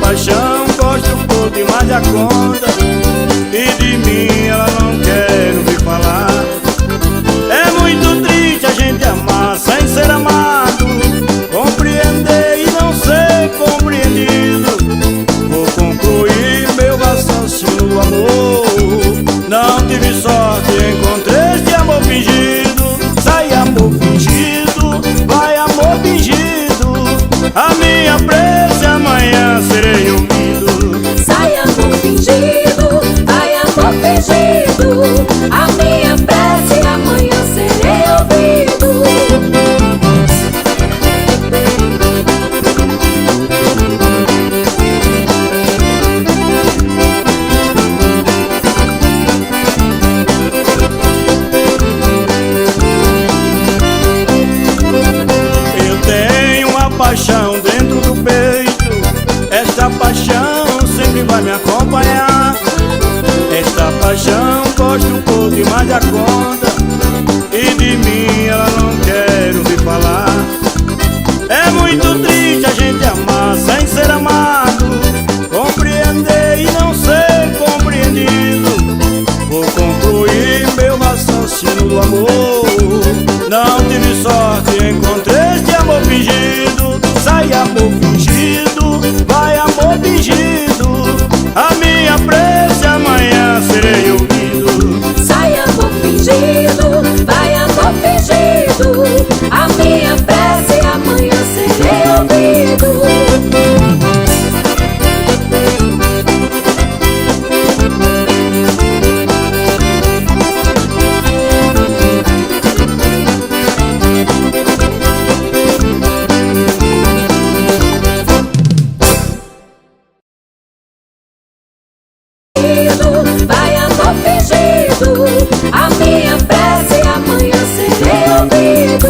paixão, gosto um pouco demais da conta, e de mim ela não quer ouvir falar. É muito triste a gente amar sem ser amado, compreender e não ser compreendido. Vou concluir meu raciocínio do amor. Não tive sorte, encontrei este amor fingido. Sai amor fingido, vai amor fingido. A minha prece amanhã serei ouvido. Sai amor fingido, vai amor fingido. A minha prece amanhã serei ouvido. Eu tenho uma paixão dentro do peito. Esta paixão sempre vai me acompanhar. Esta paixão gosto um pouco demais da conta, e de mim ela não quer ouvir falar. É muito triste a gente amar sem ser amado, compreender e não ser compreendido. Vou concluir meu raciocínio do amor. Não tive sorte, encontrei este amor fingido. Sai amor fingido, vai amor fingido. A minha prece amanhã serei ouvido. Sai amor fingido, vai amor fingido. A minha prece amanhã serei ouvido. Vai amor fingido, a minha prece amanhã serei ouvido.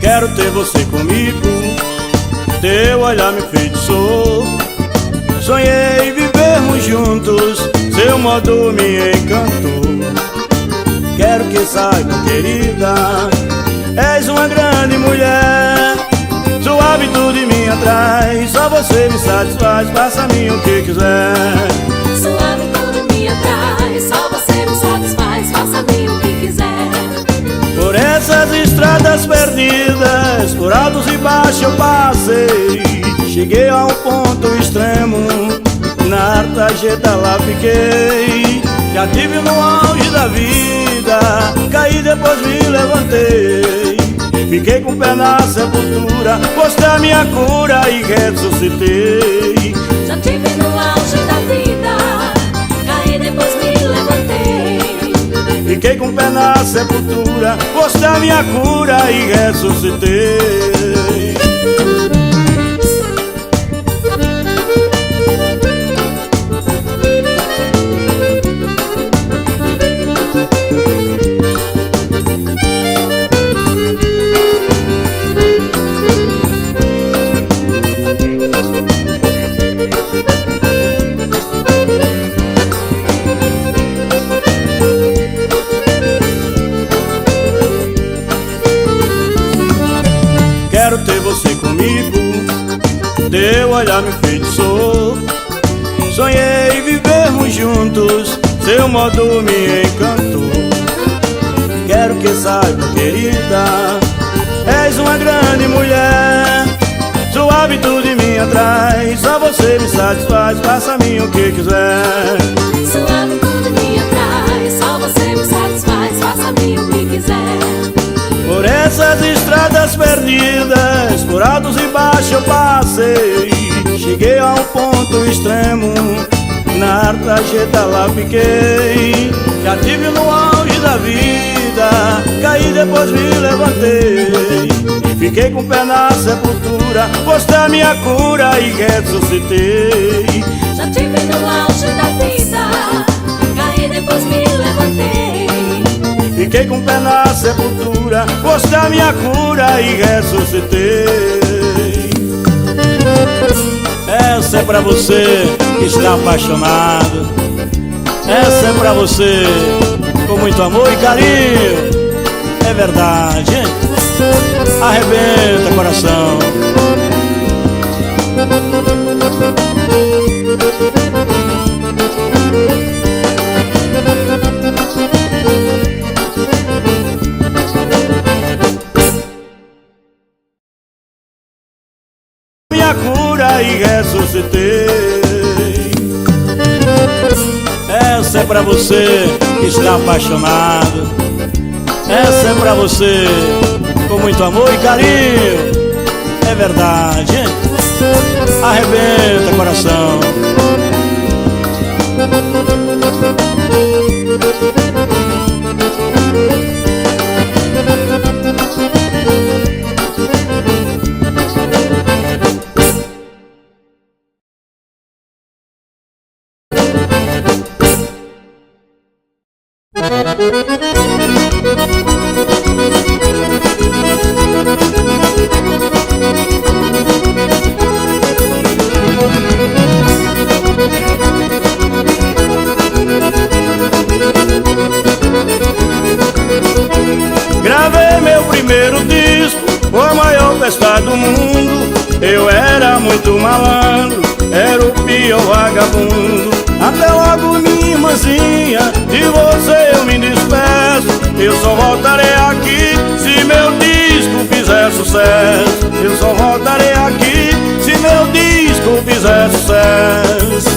Quero ter você comigo, teu olhar me enfeitiçou. Sonhei vivermos juntos, seu modo me encantou. Quero que saiba, querida, és uma grande mulher. Sua virtude me atrai, só você me satisfaz, faça-me o que quiser. Sua virtude me atrai, só você me satisfaz, faça-me o que quiser. Por essas estradas perdidas, por altos e baixos eu passei. Cheguei a um ponto extremo, na tarjeta lá fiquei. Já tive no auge da vida, caí depois me levantei. Fiquei com o pé na sepultura, postei a minha cura e ressuscitei. Já tive no auge da vida, caí depois me levantei. Fiquei com o pé na sepultura, postei a minha cura e ressuscitei. Quero ter você comigo, teu olhar me enfeitiçou. Sonhei vivermos juntos, seu modo me encantou. Quero que saiba, querida, és uma grande mulher. Sua virtude me atrai, só você me satisfaz, faça-me o que quiser. Sua virtude me atrai, só você me satisfaz, faça-me o que quiser. Por essas estradas perdida, escurados e baixos eu passei. Cheguei a um ponto extremo, na trajetória lá fiquei. Já tive no auge da vida, caí depois me levantei. E fiquei com o pé na sepultura, postei a minha cura e ressuscitei. Já tive no auge da vida, caí depois me levantei. Fiquei com o pé na sepultura, postei a minha cura e ressuscitei. Essa é pra você que está apaixonado. Essa é pra você com muito amor e carinho. É verdade, hein? Arrebenta, coração. Minha cura e ressuscitei. Essa é pra você que está apaixonado. Essa é pra você com muito amor e carinho. É verdade, hein? Arrebenta, coração. Gravei meu primeiro disco, o maior festa do mundo. Eu era muito malandro, era o pior vagabundo. Até logo, minha irmãzinha, de você eu me despeço. Eu só voltarei aqui se meu disco fizer sucesso. Eu só voltarei aqui se meu disco fizer sucesso.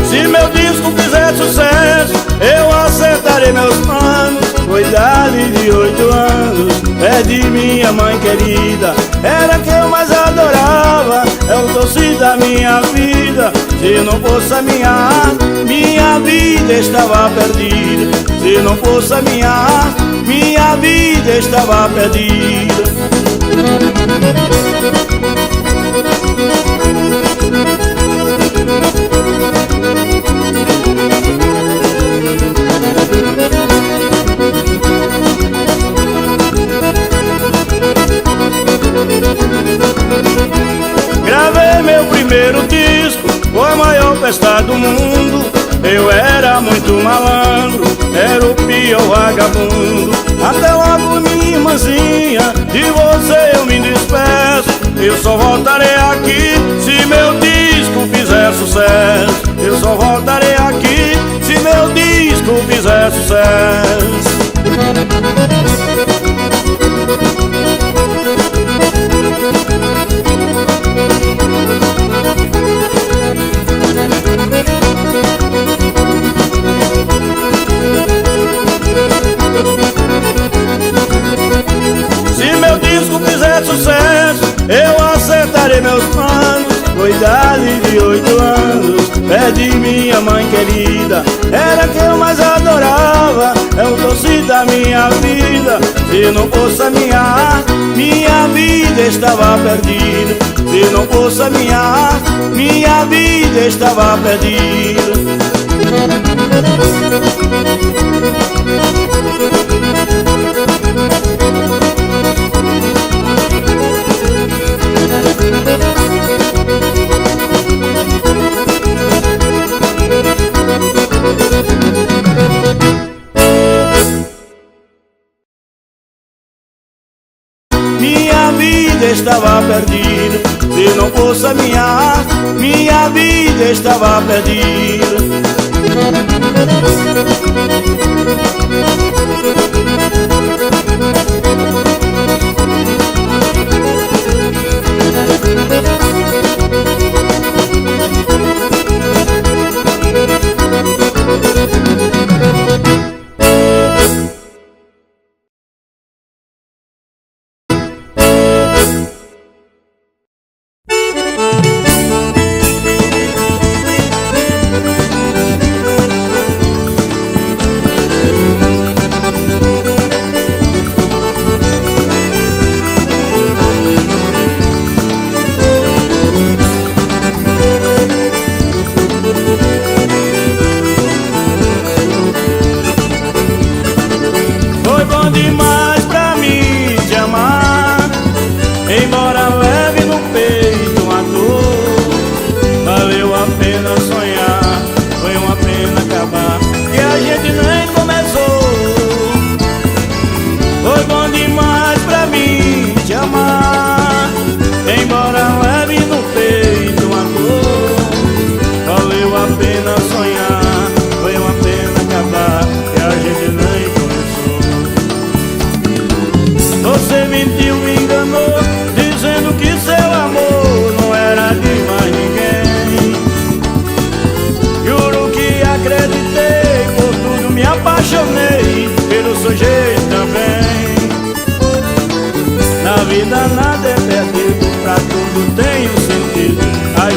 Se meu disco fizer sucesso, eu acertarei meus planos. Foi idade de 8 anos, perdi minha mãe querida. Era quem eu mais adorava, é o doce da minha vida. Se não fosse a minha arte, minha vida estava perdida. Se não fosse a minha arte, minha vida estava perdida. Gravei meu primeiro disco, a maior festa do mundo. Eu era muito malandro, era o pior vagabundo. Até logo, minha irmãzinha, de você eu me despeço. Eu só voltarei aqui se meu disco fizer sucesso. Eu só voltarei aqui se meu disco fizer sucesso. Se meu disco fizer sucesso, eu acertarei meus planos. Foi idade de 8 anos, perdi minha mãe querida. Era quem eu mais adorava, é o doce da minha vida. Se não fosse a minha arte, minha vida estava perdida. Se não fosse a minha arte, minha vida estava perdida. Minha vida estava perdida. Se não fosse a minha arte, minha vida estava perdida.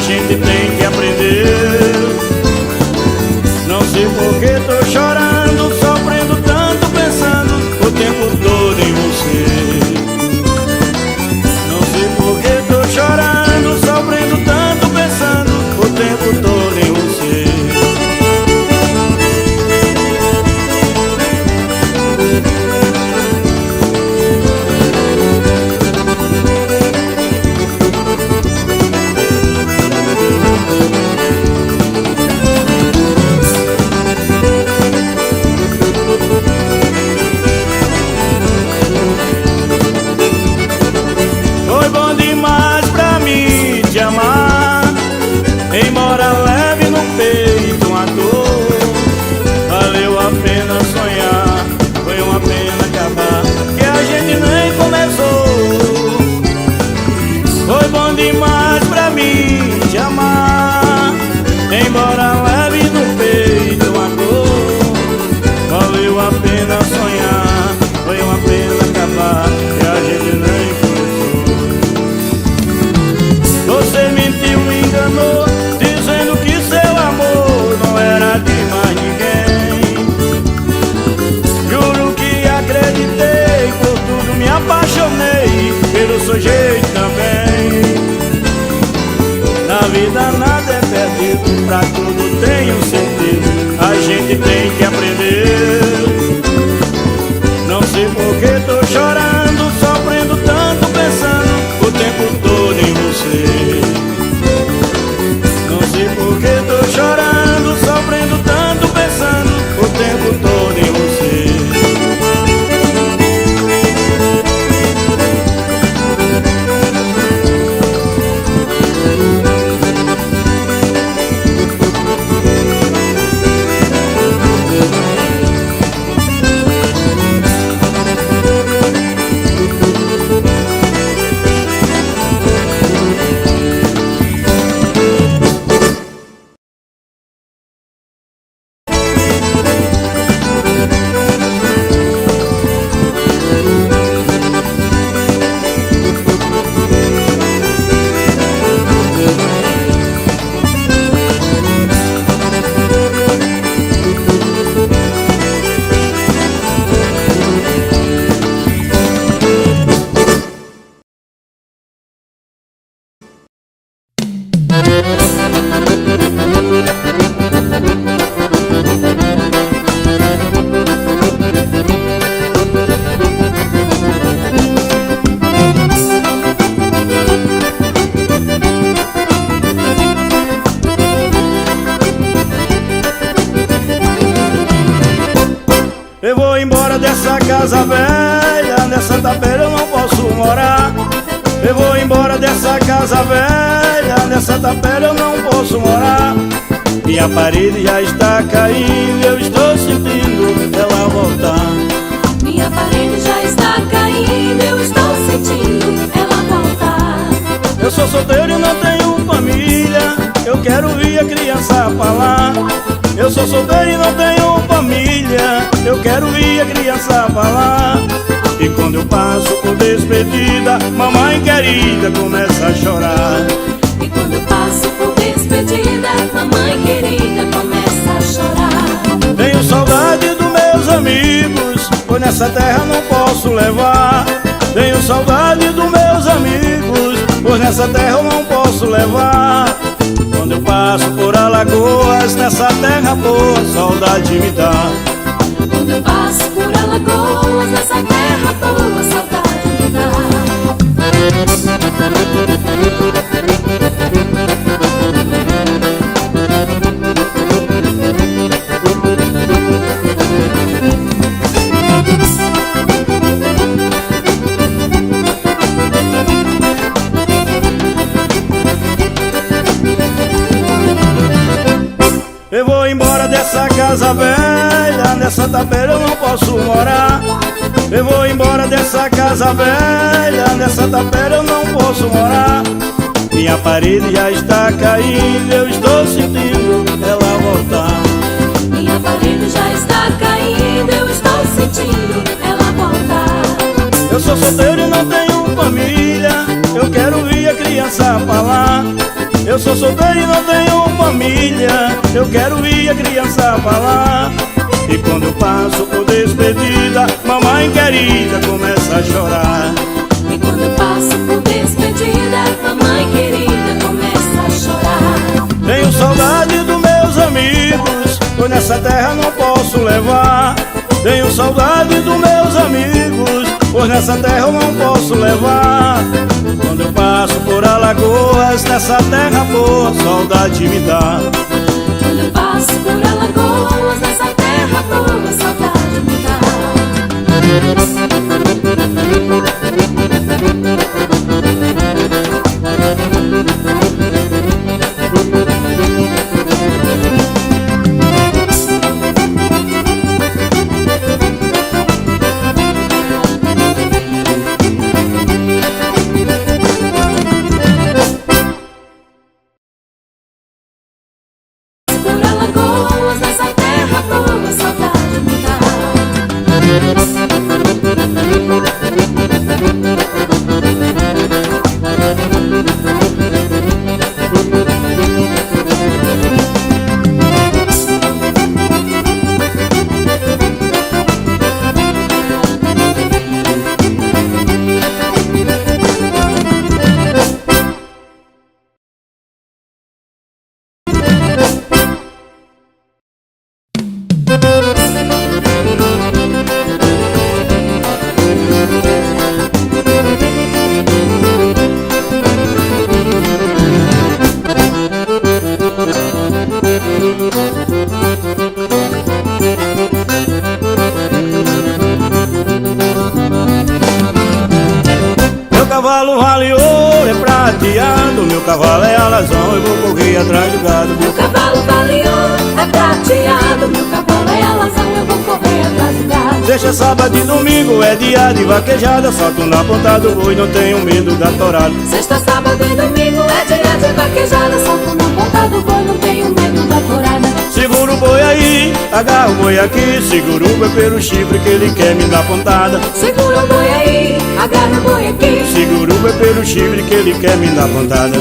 gente tem que aprender. Não sei por que tô chorando, sofrendo tanto, pensando o tempo todo em você. Não sei por que tô chorando, sofrendo tanto, pensando o tempo todo em você. Foi bom demais pra mim te amar, embora leve no peito uma dor. Valeu a pena sonhar, foi uma pena acabar, que a gente nem começou. Foi bom demais pra mim te amar, embora leve no peito uma dor. Valeu a pena sonhar, foi uma pena acabar, que a gente nem começou. Você mentiu, me enganou, dizendo que seu amor não era de mais ninguém. Juro que acreditei, por tudo me apaixonei, pelo seu jeito também. Na vida nada é perdido, pra tudo tem um sentido, a gente tem que aprender. Não sei por que tô chorando, sofrendo tanto, pensando o tempo todo em você. Não sei por que tô chorando, sofrendo tanto, pensando o tempo todo em você. Eu vou embora dessa casa velha, nessa tapera eu não posso morar. Eu vou embora dessa casa velha, nessa tapera eu não posso morar. Minha parede já está caindo, eu estou sentindo ela voltar. Minha parede já está caindo, eu estou sentindo ela voltar. Eu sou solteiro e não tenho família, eu quero vir a criança falar. Eu sou solteiro e não tenho família, eu quero vir a criança falar. E quando eu passo por despedida, mamãe querida começa a chorar. E quando eu passo por despedida, mamãe querida começa a chorar. Tenho saudade dos meus amigos, pois nessa terra não posso levar. Tenho saudade dos meus amigos, pois nessa terra eu não posso levar. Quando eu passo por Alagoas, nessa terra boa, saudade me dá. Quando eu passo por Alagoas, nessa terra boa, saudade me dá. Eu vou embora dessa casa velha, nessa tapera eu não posso morar. Eu vou embora dessa casa velha, nessa tapera eu não posso morar. Minha parede já está caindo, eu estou sentindo ela voltar. Minha parede já está caindo, eu estou sentindo ela voltar. Eu sou solteiro e não tenho família, eu quero vir a criança falar. Eu sou solteiro e não tenho família, eu quero ir a criança falar. E quando eu passo por despedida, mamãe querida começa a chorar. E quando eu passo por despedida, mamãe querida começa a chorar. Tenho saudade dos meus amigos, pois nessa terra não posso levar. Tenho saudade dos meus amigos, pois nessa terra eu não posso levar. Quando eu passo por Alagoas, nessa terra boa, saudade me dá. Quando eu passo por Alagoas, nessa terra boa, saudade me dá. Meu cavalo vale ouro, é prateado, meu cavalo é alazão, eu vou correr atrás do gado. Meu cavalo vale ouro, é prateado, meu cavalo é alazão, eu vou correr atrás do gado. Sexta, sábado e domingo é dia de vaquejada, salto na ponta do boi, não tenho medo da torada. Sexta, sábado e domingo é dia de vaquejada, salto na ponta do boi, não tenho medo da torada. Segura o boi aí, agarra o boi aqui, segura o boi pelo chifre que ele quer me dar pontada. Segura o boi aí, agarra o boi aqui, segura o boi pelo chifre que ele quer me dar pontada.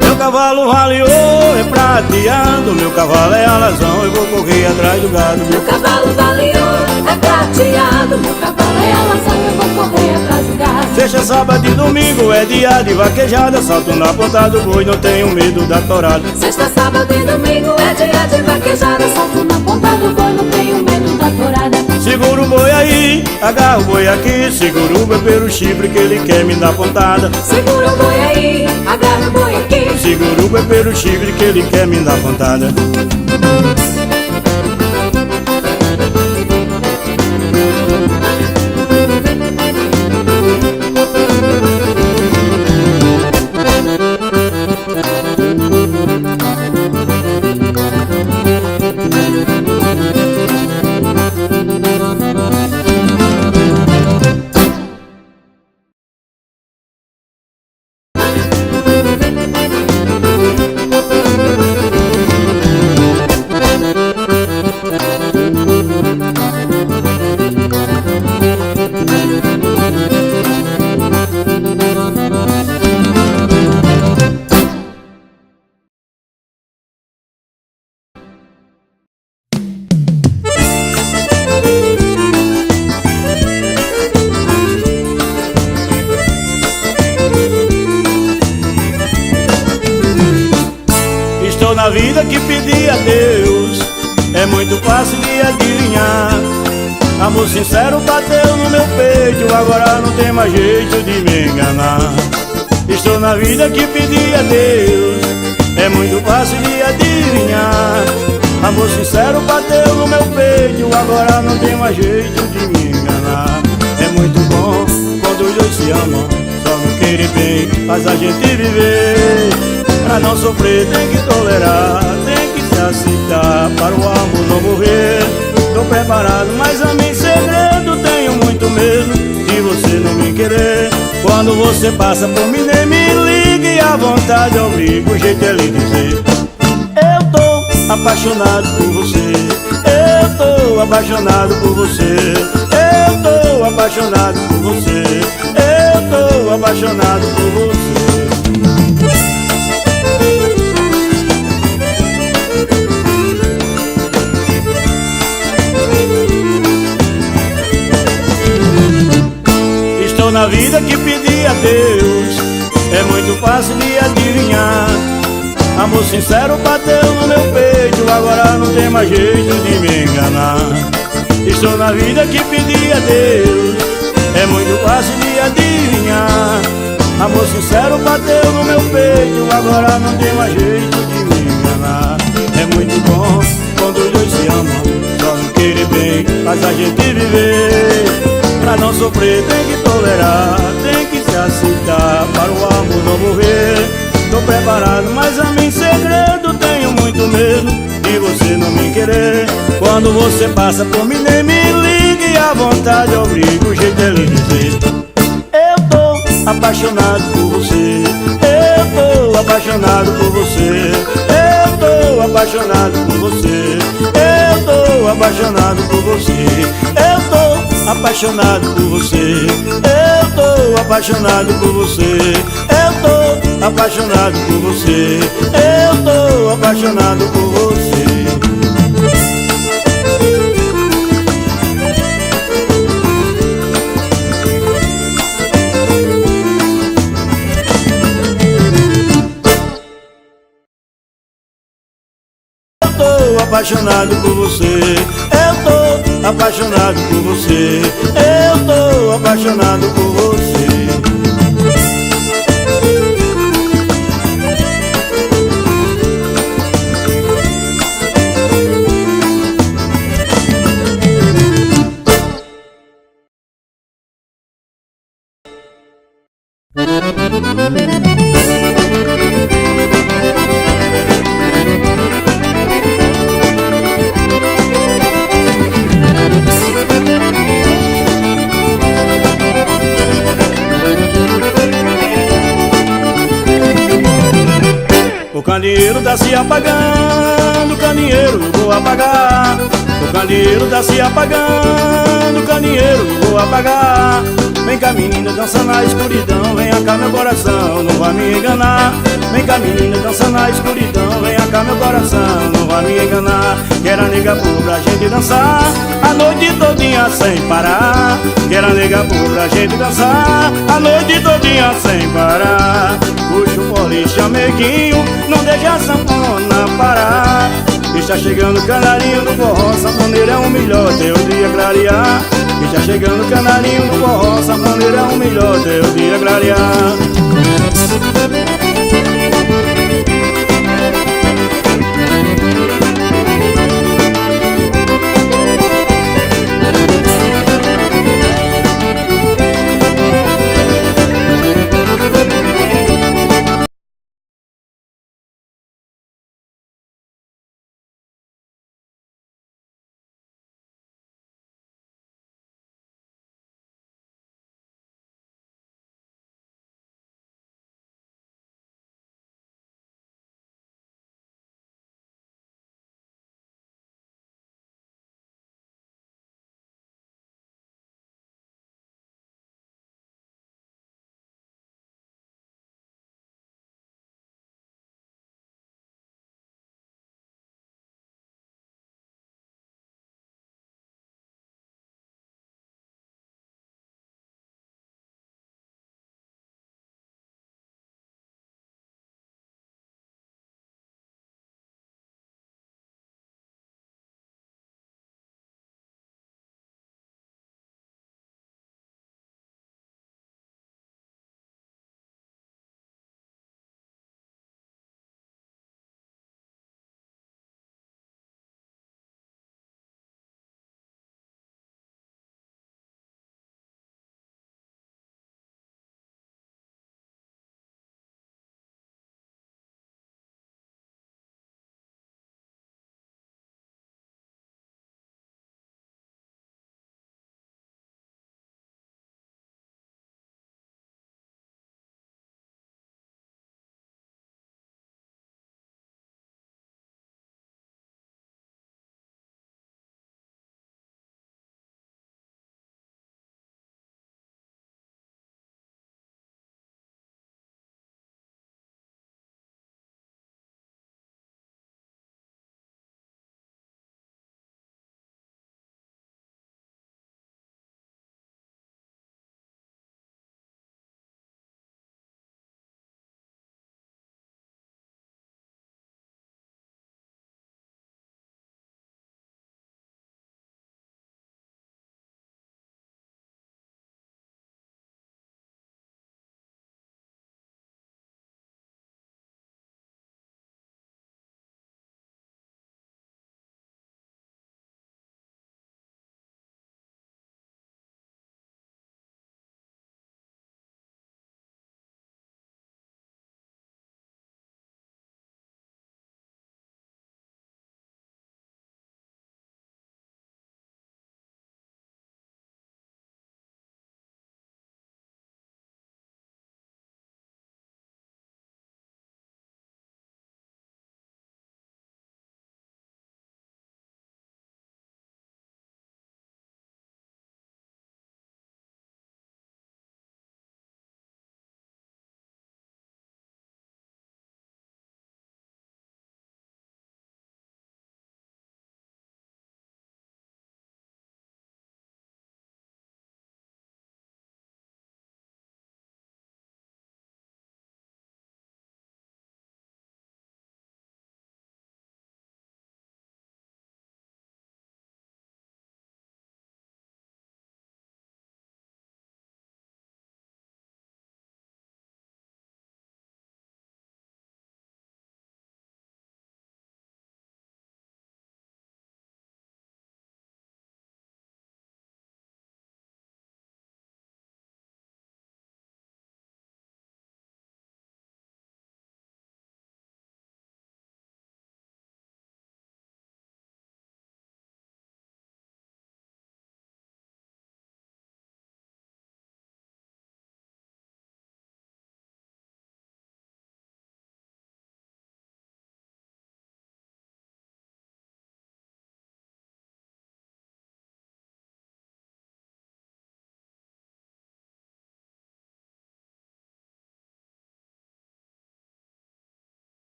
Meu cavalo vale ouro, é prateado, meu cavalo é alazão, eu vou correr atrás do gado. Meu cavalo vale ouro, é prateado, meu cavalo é alazão, eu vou correr atrás do gado. Sexta, sábado e domingo é dia de vaquejada, salto na ponta do boi, não tenho medo da torada. Sexta, sábado e domingo é dia de vaquejada, salto na ponta do boi, não tenho medo da torada. Segura o boi aí, agarra o boi aqui, segura o boi pelo chifre que ele quer me dar pontada. Segura o boi aí, agarra o boi aqui, segura o boi pelo chifre que ele quer me dar pontada. Estou na vida que pedi a Deus, é muito fácil de adivinhar. Amor sincero bateu no meu peito, agora não tem mais jeito de me enganar. Estou na vida que pedi a Deus, é muito fácil de adivinhar. Amor sincero bateu no meu peito, agora não tem mais jeito de me enganar. É muito bom quando os dois se amam, só não querem bem, faz a gente viver. Pra não sofrer tem que tolerar, tem que se aceitar, para o amor não morrer. Tô preparado, mas a mim segredo tenho muito medo. Quando você passa por mim nem me ligue, à vontade eu ligo, o jeito é lhe dizer: eu tô apaixonado por você, eu tô apaixonado por você, eu tô apaixonado por você, eu tô apaixonado por você. Estou na vida que pedi a Deus, é muito fácil de adivinhar. Amor sincero bateu no meu peito, agora não tem mais jeito de me enganar. Estou na vida que pedi a Deus, é muito fácil de adivinhar. Amor sincero bateu no meu peito, agora não tem mais jeito de me enganar. É muito bom quando os dois se amam, só não querer bem faz a gente viver. Pra não sofrer tem que tolerar, tem que se aceitar, para o amor não morrer. Tô preparado, mas a mim segredo, tenho muito medo de você não me querer. Quando você passa por mim nem me ligue, à vontade eu brigo, o jeito é lhe dizer: eu tô apaixonado por você, eu tô apaixonado por você, eu tô apaixonado por você, eu tô apaixonado por você, eu tô apaixonado por você, eu tô apaixonado por você, eu tô apaixonado por você, eu tô apaixonado por você. Eu tô apaixonado por você, eu tô apaixonado por você, eu tô apaixonado por você. O candeeiro tá se apagando, o candeeiro eu vou apagar. O candeeiro tá se apagando, o candeeiro eu vou apagar. Vem cá menina, dança na escuridão, vem cá meu coração, não vai me enganar. Vem cá menina, dança na escuridão, vem cá meu coração, não vai me enganar. Quero a nega boa pra gente dançar a noite todinha sem parar. Quero a nega boa pra gente dançar a noite todinha sem parar. Puxa o boliche, amiguinho, não deixa a sanfona parar. Está chegando o canarinho do forró, sanfoneiro é o melhor, teu dia clarear. Está chegando o canarinho do forró, sanfoneiro é o melhor, teu dia clarear.